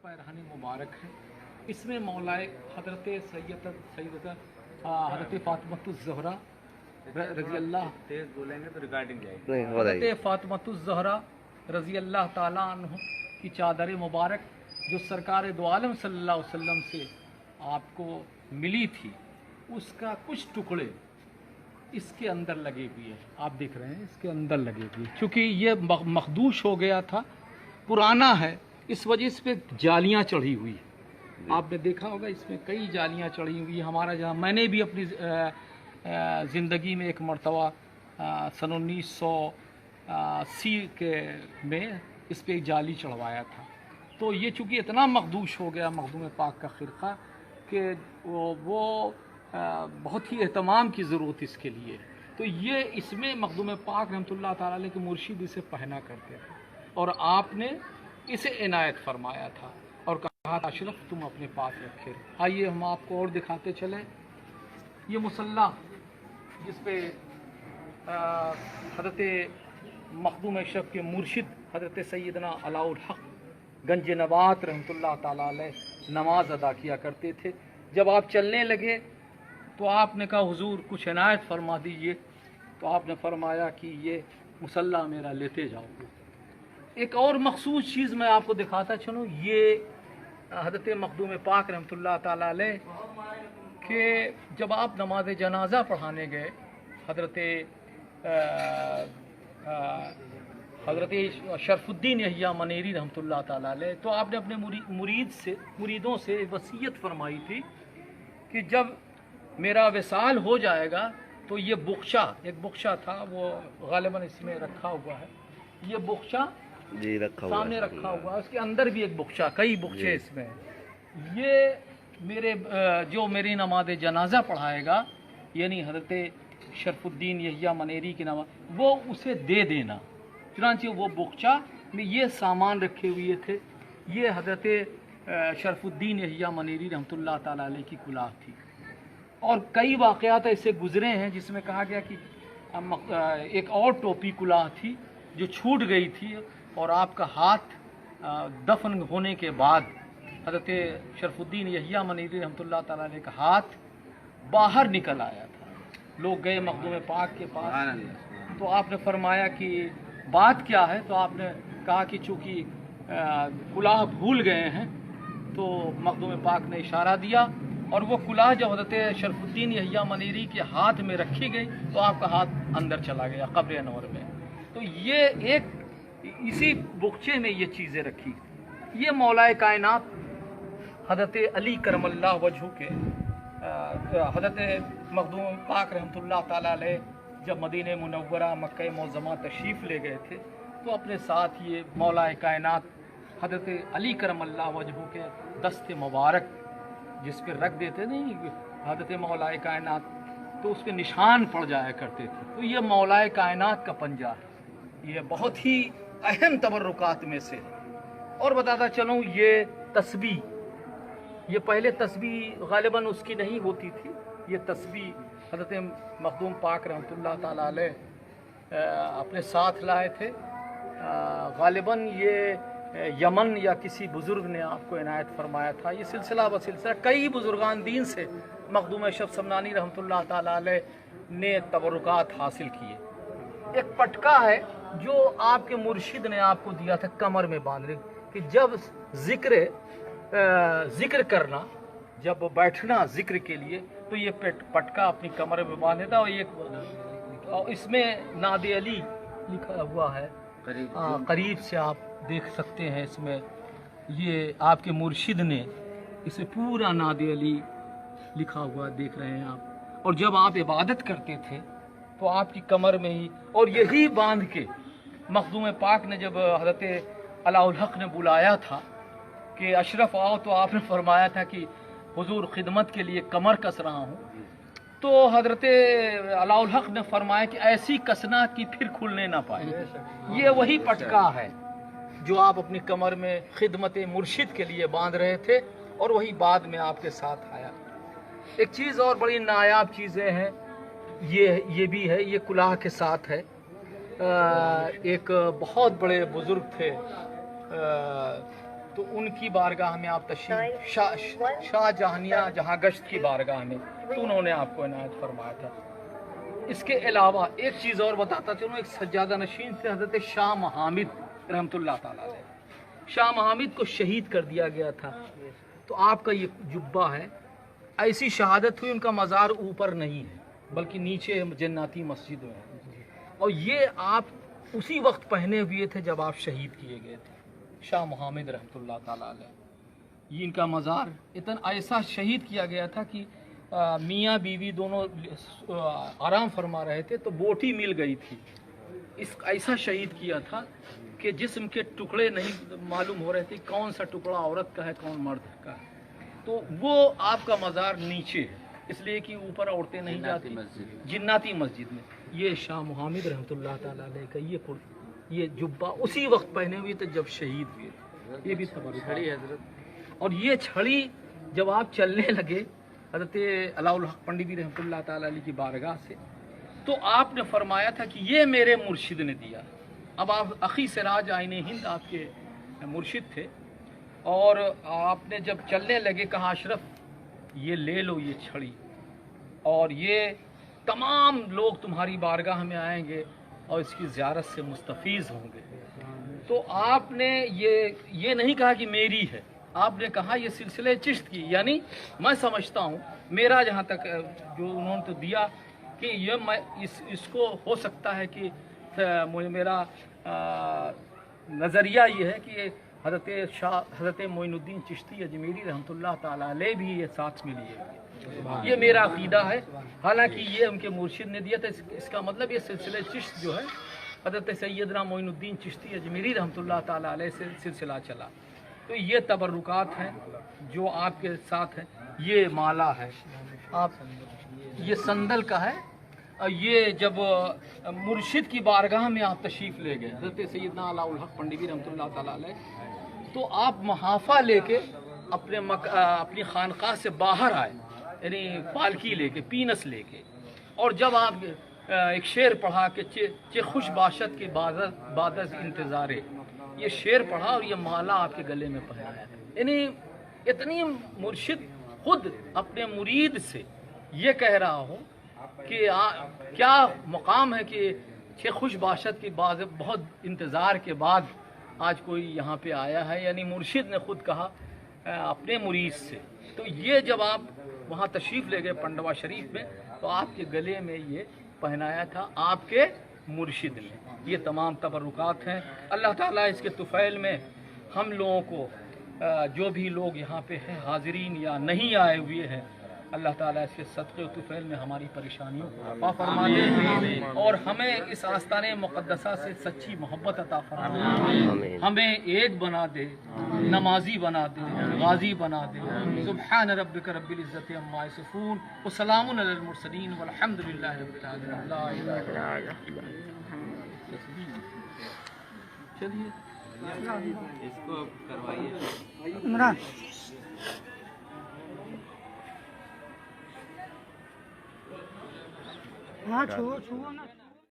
पैरहन मुबारक है। इसमें मौलाए हज़रत सैयदा हज़रत फ़ातिमतुज़्ज़हरा रज़ी अल्लाह तेज बोलेंगे तो रिकॉर्डिंग जाएगी। हज़रत फ़ातिमतुज़्ज़हरा रज़ी अल्लाह ताला अन्हु की चादर मुबारक जो सरकार दो आलम सल्लल्लाहु अलैहि वसल्लम से आपको मिली थी, उसका कुछ टुकड़े इसके अंदर लगे हुए हैं। आप देख रहे हैं इसके अंदर लगे हुए, क्योंकि ये मखदूश हो गया था, पुराना है, इस वजह से पे जालियाँ चढ़ी हुई है। आपने देखा होगा इसमें कई जालियाँ चढ़ी हुई है। हमारा जहाँ मैंने भी अपनी ज़िंदगी में एक मरतबा सन 1980 के में इस पर एक जाली चढ़वाया था। तो ये चूँकि इतना मखदूश हो गया मखदूम पाक का ख़िरक़ा कि वो बहुत ही एहतमाम की ज़रूरत इसके लिए। तो ये इसमें मखदूम पाक रहमतुल्लाह ताला अलैह के मुर्शिद इसे पहना करते थे और आपने इसे इनायत फरमाया था और कहा अशरफ तुम अपने पास रखे। आइए हम आपको और दिखाते चलें। ये मुसल्ला जिस पे हज़रत मखदूम अशरफ के मुर्शिद हज़रत सैयदना अलाउल हक़ गंज नबात रहमतुल्लाह ताला अलैह नमाज अदा किया करते थे। जब आप चलने लगे तो आपने कहा हुजूर कुछ इनायत फरमा दीजिए, तो आपने फरमाया कि ये मुसल्ला मेरा लेते जाओ। एक और मखसूस चीज़ मैं आपको दिखाता चलूँ, ये हज़रत मखदूम पाक रहमतुल्लाह ताला अलैह के जब आप नमाज जनाजा पढ़ाने गए हज़रत शरफुद्दीन यहिया मनेरी रहमतुल्लाह ताला अलैह, तो आपने अपने मुरीदों से वसीयत फरमाई थी कि जब मेरा विसाल हो जाएगा तो ये बुख्शा, एक बुख्शा था वो गालिबन इसमें रखा हुआ है, ये बुख्शा जी रखा हुआ सामने रखा हुआ है, उसके अंदर भी एक बुख्शा, कई बुख्शे इसमें। ये मेरे जो मेरी नमाज जनाजा पढ़ाएगा यानी हज़रत शरफुद्दीन यहिया मनेरी की नमाज, वो उसे दे देना। चुनांचे वो बुख्शा में ये सामान रखे हुए थे। ये हज़रत शरफुद्दीन यहिया मनेरी रहमतुल्लाह ताला अलैह की कुलाह थी और कई वाक़यात ऐसे गुज़रे हैं जिसमें कहा गया कि एक और टोपी कुलाह थी जो छूट गई थी और आपका हाथ दफन होने के बाद हज़रत शरफुद्दीन यहिया मनेरी रहमतुल्लाह ताला अलैह का हाथ बाहर निकल आया था। लोग गए मखदूम पाक के पास, तो आपने फरमाया कि बात क्या है, तो आपने कहा कि चूँकि कुलाह भूल गए हैं, तो मखदूम पाक ने इशारा दिया और वो कुलाह जब हज़रत शरफुद्दीन यहिया मनेरी के हाथ में रखी गई तो आपका हाथ अंदर चला गया कब्र अनवर में। तो ये एक इसी बुख्चे में ये चीज़ें रखी। ये मौलाए कायनात हज़रत अली करमल्लाह वजहू के हज़रत मखदूम पाक रहमतुल्लाह ताला अलैह जब मदीने मुनव्वरा मक्का मुअज़्ज़मा तशरीफ़ ले गए थे तो अपने साथ ये मौलाए कायनात हज़रत अली करमल्लाह वजहू के दस्ते मुबारक जिस पर रख देते नहीं हज़रत मौलाए कायनात, तो उस पर निशान पड़ जाया करते थे। तो ये मौलाए कायनात का पंजा है, ये बहुत ही अहम तबर्रुकात में से। और बताता चलूँ ये तस्बीह, ये पहले तस्बीह गालिबन उसकी नहीं होती थी, ये तस्बीह हज़रत मखदूम पाक रहमतुल्लाह ताला अलैह अपने साथ लाए थे। गालिबन ये यमन या किसी बुज़ुर्ग ने आपको इनायत फरमाया था। ये सिलसिला ब सिलसिला कई बुज़ुर्गान दीन से मखदूम अशरफ समनानी रहमतुल्लाह ताला अलैह ने तबरुकात हासिल किए। एक पटका है जो आपके मुर्शिद ने आपको दिया था कमर में बांधने कि जब ज़िक्र करना, जब बैठना ज़िक्र के लिए, तो ये पटका अपनी कमर में बांध देता। और इसमें नादे अली लिखा हुआ है, करीब से आप देख सकते हैं। इसमें ये आपके मुर्शिद ने इसे पूरा नादे अली लिखा हुआ देख रहे हैं आप। और जब आप इबादत करते थे तो आपकी कमर में ही, और यही बांध के मखदूम पाक ने जब हज़रत अलाउल हक़ ने बुलाया था कि अशरफ आओ, तो आपने फरमाया था कि हुजूर खिदमत के लिए कमर कस रहा हूँ। तो हज़रत अलाउल हक़ ने फरमाया कि ऐसी कसना कि फिर खुलने ना पाए। ये वही पटका है जो आप अपनी कमर में खिदमत मुर्शिद के लिए बांध रहे थे और वही बाद में आपके साथ आया। एक चीज़ और बड़ी नायाब चीज़ें हैं, ये भी है, ये कुलाह के साथ है। एक बहुत बड़े बुज़ुर्ग थे تو ان کی بارگاہ میں آپ تشریف شاہ جہانیہ جہاں گشت کی بارگاہ میں تو انہوں نے آپ کو عنایت فرمایا تھا۔ اس کے علاوہ ایک چیز اور بتاتا چلوں، ایک سجادہ نشین تھے حضرت شاہ محامد رحمۃ اللہ تعالیٰ علیہ۔ شاہ محامد کو شہید کر دیا گیا تھا، تو آپ کا یہ جبہ ہے، ایسی شہادت ہوئی ان کا مزار اوپر نہیں ہے بلکہ نیچے جناتی مسجد میں ہے، اور یہ آپ اسی وقت پہنے ہوئے تھے جب آپ شہید کیے گئے تھے، شاہ محمد رحمۃ اللہ تعالیٰ علیہ۔ یہ ان کا مزار اتنا ایسا شہید کیا گیا تھا کہ میاں بیوی دونوں آرام فرما رہے تھے تو بوٹی مل گئی تھی، اس ایسا شہید کیا تھا کہ جسم کے ٹکڑے نہیں معلوم ہو رہے تھے کون سا ٹکڑا عورت کا ہے کون مرد کا ہے، تو وہ آپ کا مزار نیچے ہے، اس لیے کہ اوپر عورتیں نہیں جاتی جناتی مسجد میں۔ یہ شاہ محمد رحمۃ اللہ تعالیٰ علیہ کا یہ جبہ اسی وقت پہنے ہوئے تھے جب شہید ہوئے تھے، یہ بھی چھڑی حضرت۔ اور یہ چھڑی جب آپ چلنے لگے حضرت علاء الحق پنڈی رحمۃ اللہ تعالیٰ علیہ کی بارگاہ سے، تو آپ نے فرمایا تھا کہ یہ میرے مرشد نے دیا۔ اب آپ اخی سراج آئین ہند آپ کے مرشد تھے، اور آپ نے جب چلنے لگے کہا اشرف یہ لے لو یہ چھڑی، اور یہ تمام لوگ تمہاری بارگاہ میں آئیں گے اور اس کی زیارت سے مستفیض ہوں گے۔ تو آپ نے یہ نہیں کہا کہ میری ہے، آپ نے کہا یہ سلسلے چشت کی، یعنی میں سمجھتا ہوں میرا جہاں تک جو انہوں نے تو دیا کہ یہ میں اس کو ہو سکتا ہے کہ میرا نظریہ یہ ہے کہ حضرت معین الدین چشتی اجمیری رحمۃ اللہ تعالیٰ علیہ بھی یہ ساتھ میں لیے ہوئے، یہ میرا عقیدہ ہے، حالانکہ یہ ان کے مرشد نے دیا تھا۔ اس کا مطلب یہ سلسلہ چشت جو ہے حضرت سیدنا معین الدین چشتی اجمیری رحمۃ اللہ تعالیٰ علیہ سے سلسلہ چلا، تو یہ تبرکات ہیں جو آپ کے ساتھ ہیں۔ یہ مالا ہے، آپ یہ سندل کا ہے، اور یہ جب مرشد کی بارگاہ میں آپ تشریف لے گئے حضرت سیدنا علاء الحق پنڈی رحمۃ اللہ تعالیٰ علیہ، تو آپ محافہ لے کے اپنی خانقاہ سے باہر آئے، یعنی پالکی لے کے پینس لے کے، اور جب آپ ایک شعر پڑھا کہ چے خوش باشد کے بعد از انتظارے، یہ شعر پڑھا اور یہ مالا آپ کے گلے میں پہنایا، یعنی اتنی مرشد خود اپنے مرید سے یہ کہہ رہا ہو کہ کیا مقام ہے کہ چھ خوش باشد کے بعد بہت انتظار کے بعد آج کوئی یہاں پہ آیا ہے، یعنی مرشد نے خود کہا اپنے مرید سے۔ تو یہ جب آپ وہاں تشریف لے گئے پنڈوا شریف میں، تو آپ کے گلے میں یہ پہنایا تھا آپ کے مرشد نے۔ یہ تمام تبرکات ہیں، اللہ تعالیٰ اس کے طفیل میں ہم لوگوں کو جو بھی لوگ یہاں پہ ہیں حاضرین یا نہیں آئے ہوئے ہیں، اللہ تعالیٰ اس کے صدقے و طفیل میں ہماری پریشانیوں کو عفا فرما دے، اور ہمیں اس آستانِ مقدسہ سے سچی محبت عطا فرما دے، ہمیں ایک بنا دے، نمازی بنا دے، غازی بنا دے۔ سبحان ربک رب العزت عما یصفون وسلام علی المرسلین والحمد للہ رب العالمین۔ لا الہ الا اللہ۔ چلیے اس کو کروائیے عمران ہاں چھو نا